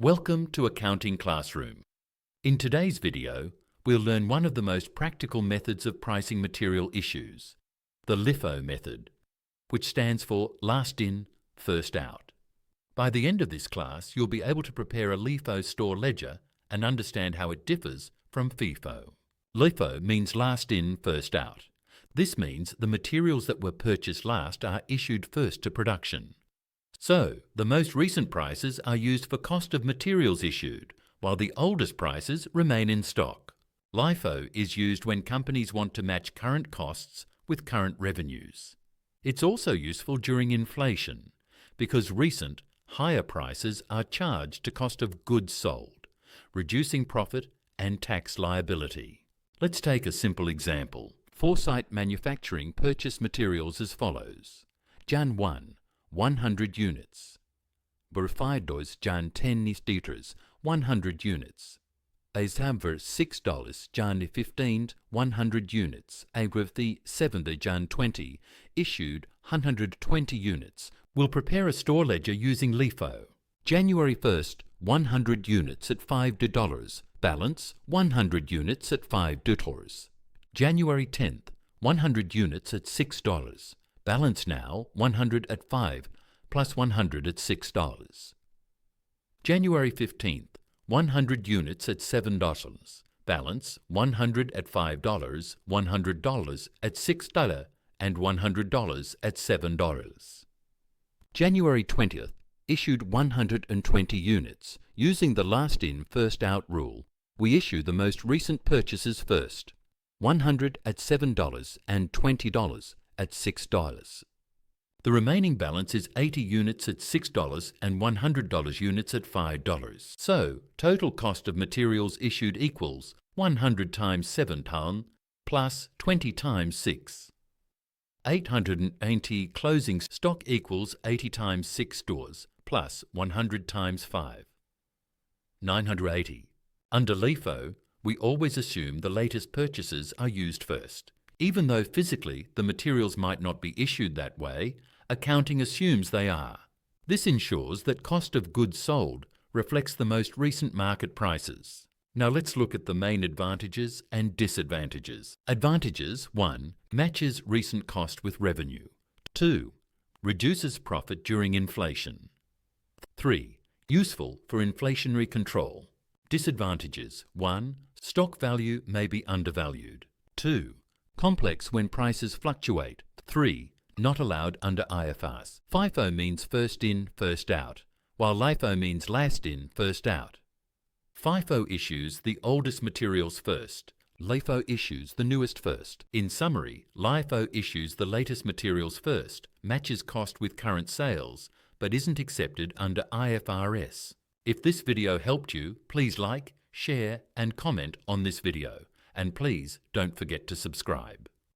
Welcome to Accounting Classroom. In today's video, we'll learn one of the most practical methods of pricing material issues, the LIFO method, which stands for last in, first out. By the end of this class, you'll be able to prepare a LIFO store ledger and understand how it differs from FIFO. LIFO means last in, first out. This means the materials that were purchased last are issued first to production. So, the most recent prices are used for cost of materials issued, while the oldest prices remain in stock. LIFO is used when companies want to match current costs with current revenues. It's also useful during inflation, because recent, higher prices are charged to cost of goods sold, reducing profit and tax liability. Let's take a simple example. Foresight Manufacturing purchased materials as follows. Jan 1, 100 units. Verifiedors Jan 10 liters, 100 units. Bezhamver $6 Jan 15, 100 units. Agrivthi 7 Jan 20, issued 120 units. We'll prepare a store ledger using LIFO. January 1st, 100 units at $5. Balance 100 units at $5. January 10th, 100 units at $6. Balance now 100 at $5 plus 100 at $6. January 15th, 100 units at $7. Balance 100 at $5, $100 at $6 and $100 at $7. January 20th, issued 120 units. Using the last in, first out rule, we issue the most recent purchases first. 100 at $7 and $20 at $6. The remaining balance is 80 units at $6 and $100 units at $5. So, total cost of materials issued equals 100 times 7 ton plus 20 times 6. 880 closing stock equals 80 times 6 stores plus 100 times 5. 980. Under LIFO, we always assume the latest purchases are used first. Even though physically the materials might not be issued that way, accounting assumes they are. This ensures that cost of goods sold reflects the most recent market prices. Now let's look at the main advantages and disadvantages. Advantages: 1. Matches recent cost with revenue. 2. Reduces profit during inflation. 3. Useful for inflationary control. Disadvantages: 1. Stock value may be undervalued. 2. Complex when prices fluctuate. 3. Not allowed under IFRS. FIFO means first in, first out, while LIFO means last in, first out. FIFO issues the oldest materials first. LIFO issues the newest first. In summary, LIFO issues the latest materials first, matches cost with current sales, but isn't accepted under IFRS. If this video helped you, please like, share and comment on this video. And please don't forget to subscribe.